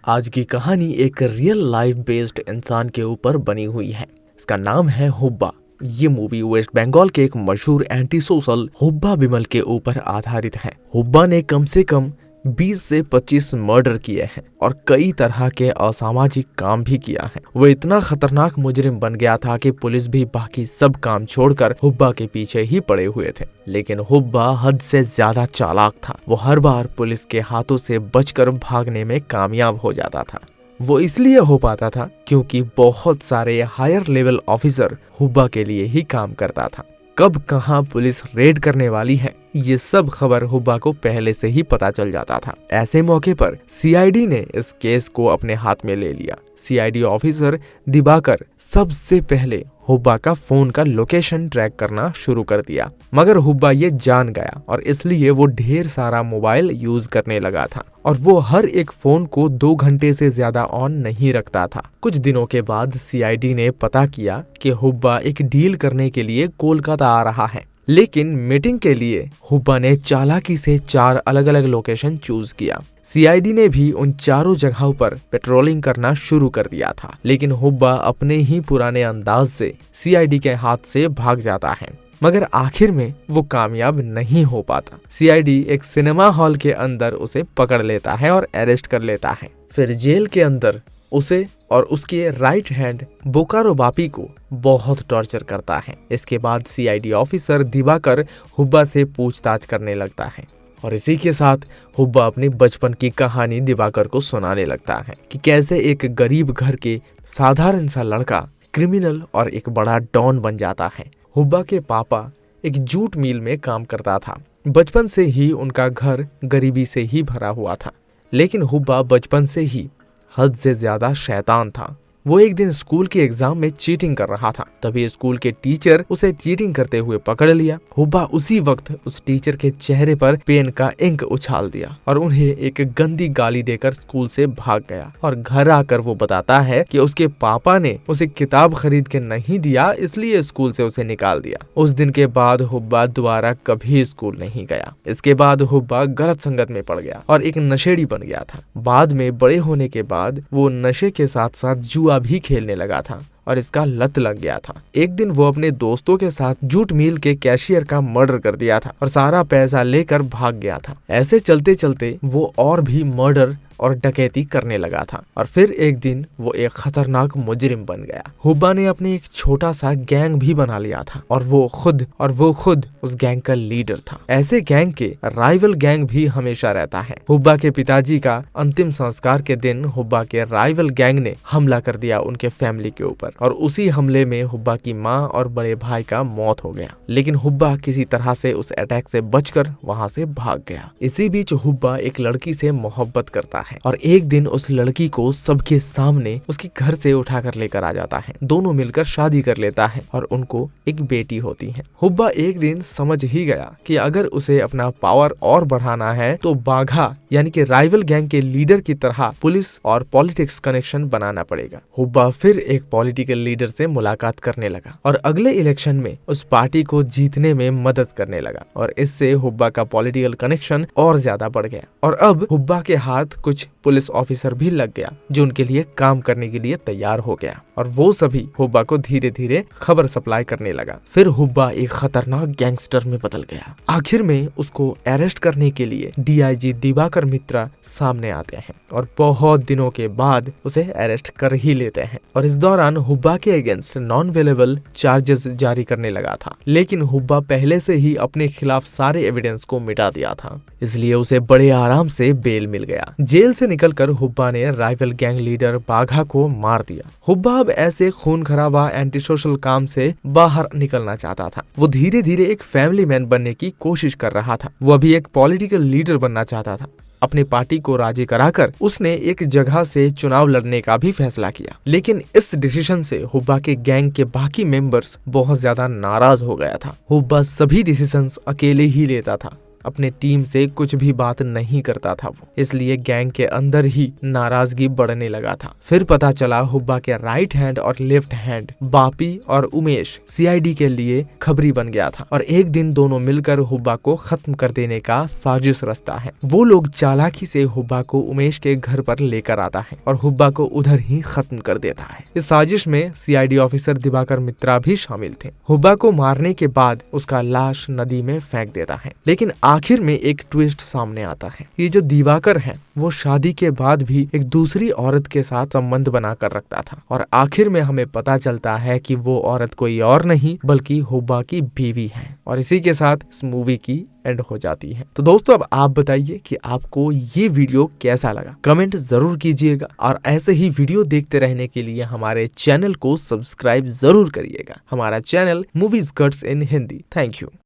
आज की कहानी एक रियल लाइफ बेस्ड इंसान के ऊपर बनी हुई है। इसका नाम है हुब्बा। ये मूवी वेस्ट बंगाल के एक मशहूर एंटी सोशल हुब्बा बिमल के ऊपर आधारित है। हुब्बा ने कम से कम 20 से 25 मर्डर किए हैं और कई तरह के असामाजिक काम भी किया है। वो इतना खतरनाक मुजरिम बन गया था कि पुलिस भी बाकी सब काम छोड़कर हुब्बा के पीछे ही पड़े हुए थे। लेकिन हुब्बा हद से ज्यादा चालाक था। वो हर बार पुलिस के हाथों से बचकर भागने में कामयाब हो जाता था। वो इसलिए हो पाता था क्योंकि बहुत सारे हायर लेवल ऑफिसर हुब्बा के लिए ही काम करता था। कब कहां पुलिस रेड करने वाली है, ये सब खबर हुब्बा को पहले से ही पता चल जाता था। ऐसे मौके पर सीआईडी ने इस केस को अपने हाथ में ले लिया। सीआईडी ऑफिसर दिवाकर सबसे पहले हुब्बा का फोन का लोकेशन ट्रैक करना शुरू कर दिया, मगर हुब्बा ये जान गया और इसलिए वो ढेर सारा मोबाइल यूज करने लगा था और वो हर एक फोन को 2 घंटे से ज्यादा ऑन नहीं रखता था। कुछ दिनों के बाद सीआईडी ने पता किया कि हुब्बा एक डील करने के लिए कोलकाता आ रहा है, लेकिन मीटिंग के लिए हुब्बा ने चालाकी से 4 अलग अलग लोकेशन चूज किया। सीआईडी ने भी उन चारों जगहों पर पेट्रोलिंग करना शुरू कर दिया था, लेकिन हुब्बा अपने ही पुराने अंदाज से सीआईडी के हाथ से भाग जाता है, मगर आखिर में वो कामयाब नहीं हो पाता। सीआईडी एक सिनेमा हॉल के अंदर उसे पकड़ लेता है और अरेस्ट कर लेता है। फिर जेल के अंदर उसे और उसके राइट हैंड बोकारो बापी को बहुत टॉर्चर करता है। इसके बाद सीआईडी ऑफिसर दिवाकर हुब्बा से पूछताछ करने लगता है और इसी के साथ हुब्बा अपनी बचपन की कहानी दिवाकर को सुनाने लगता है कि कैसे एक गरीब घर के साधारण सा लड़का क्रिमिनल और एक बड़ा डॉन बन जाता है। हुब्बा के पापा एक जूट मिल में काम करता था। बचपन से ही उनका घर गरीबी से ही भरा हुआ था, लेकिन हुब्बा बचपन से ही हद से ज्यादा शैतान था। वो एक दिन स्कूल के एग्जाम में चीटिंग कर रहा था, तभी स्कूल के टीचर उसे चीटिंग करते हुए पकड़ लिया। हुब्बा उसी वक्त उस टीचर के चेहरे पर पेन का इंक उछाल दिया और उन्हें एक गंदी गाली देकर स्कूल से भाग गया। और घर आकर वो बताता है कि उसके पापा ने उसे किताब खरीद के नहीं दिया, इसलिए स्कूल से उसे निकाल दिया। उस दिन के बाद हुब्बा दोबारा कभी स्कूल नहीं गया। इसके बाद हुब्बा गलत संगत में पड़ गया और एक नशेड़ी बन गया था। बाद में बड़े होने के बाद वो नशे के साथ साथ जुआ भी खेलने लगा था और इसका लत लग गया था। एक दिन वो अपने दोस्तों के साथ जूट मिल के कैशियर का मर्डर कर दिया था और सारा पैसा लेकर भाग गया था। ऐसे चलते चलते वो और भी मर्डर और डकैती करने लगा था और फिर एक दिन वो एक खतरनाक मुजरिम बन गया। हुब्बा ने अपने एक छोटा सा गैंग भी बना लिया था और वो खुद उस गैंग का लीडर था। ऐसे गैंग के राइवल गैंग भी हमेशा रहता है। हुब्बा के पिताजी का अंतिम संस्कार के दिन हुब्बा के राइवल गैंग ने हमला कर दिया उनके फैमिली के ऊपर और उसी हमले में हुब्बा की माँ और बड़े भाई का मौत हो गया। लेकिन हुब्बा किसी तरह से उस अटैक से बचकर वहाँ से भाग गया। इसी बीच हुब्बा एक लड़की से मोहब्बत करता है और एक दिन उस लड़की को सबके सामने उसके घर से उठाकर लेकर आ जाता है। दोनों मिलकर शादी कर लेता है और उनको एक बेटी होती है। हुब्बा एक दिन समझ ही गया कि अगर उसे अपना पावर और बढ़ाना है तो बाघा यानी कि राइवल गैंग के लीडर की तरह पुलिस और पॉलिटिक्स कनेक्शन बनाना पड़ेगा। हुब्बा फिर एक पॉलिटिकल लीडर से मुलाकात करने लगा और अगले इलेक्शन में उस पार्टी को जीतने में मदद करने लगा और इससे हुब्बा का पॉलिटिकल कनेक्शन और ज्यादा बढ़ गया और अब हुब्बा के हाथ कुछ पुलिस ऑफिसर भी लग गया जो उनके लिए काम करने के लिए तैयार हो गया और वो सभी हुब्बा को धीरे धीरे खबर सप्लाई करने लगा। फिर हुब्बा एक खतरनाक गैंगस्टर में बदल गया। आखिर में उसको अरेस्ट करने के लिए डीआईजी दिवाकर मित्रा सामने आते हैं और बहुत दिनों के बाद उसे अरेस्ट कर ही लेते हैं और इस दौरान हुब्बा के अगेंस्ट नॉन अवेलेबल चार्जेस जारी करने लगा था। लेकिन हुब्बा पहले से ही अपने खिलाफ सारे एविडेंस को मिटा दिया था, इसलिए उसे बड़े आराम से बेल मिल गया। जेल से निकलकर हुब्बा ने राइवल गैंग लीडर बाघा को मार दिया। हुब्बा अब ऐसे खून खराबा एंटी सोशल काम से बाहर निकलना चाहता था। वो धीरे धीरे एक फैमिली मैन बनने की कोशिश कर रहा था। वो अभी एक पॉलिटिकल लीडर बनना चाहता था। अपनी पार्टी को राजी कराकर उसने एक जगह से चुनाव लड़ने का भी फैसला किया। लेकिन इस डिसीजन से हुब्बा के गैंग के बाकी मेंबर्स बहुत ज्यादा नाराज हो गया था। हुब्बा सभी डिसीजंस अकेले ही लेता था। अपने टीम से कुछ भी बात नहीं करता था वो, इसलिए गैंग के अंदर ही नाराजगी बढ़ने लगा था। फिर पता चला हुब्बा के राइट हैंड और लेफ्ट हैंड बापी और उमेश सीआईडी के लिए खबरी बन गया था और एक दिन दोनों मिलकर हुब्बा को खत्म कर देने का साजिश रचता है। वो लोग चालाकी से हुब्बा को उमेश के घर पर लेकर आता है और हुब्बा को उधर ही खत्म कर देता है। इस साजिश में सीआईडी ऑफिसर दिवाकर मित्रा भी शामिल थे। हुब्बा को मारने के बाद उसका लाश नदी में फेंक देता है, लेकिन आखिर में एक ट्विस्ट सामने आता है। ये जो दिवाकर है वो शादी के बाद भी एक दूसरी औरत के साथ संबंध बनाकर रखता था और आखिर में हमें पता चलता है कि वो औरत कोई और नहीं बल्कि हुब्बा की बीवी है। और इसी के साथ इस मूवी की एंड हो जाती है। तो दोस्तों अब आप बताइए कि आपको ये वीडियो कैसा लगा, कमेंट जरूर कीजिएगा और ऐसे ही वीडियो देखते रहने के लिए हमारे चैनल को सब्सक्राइब जरूर करिएगा। हमारा channel movies cuts in Hindi. Thank you.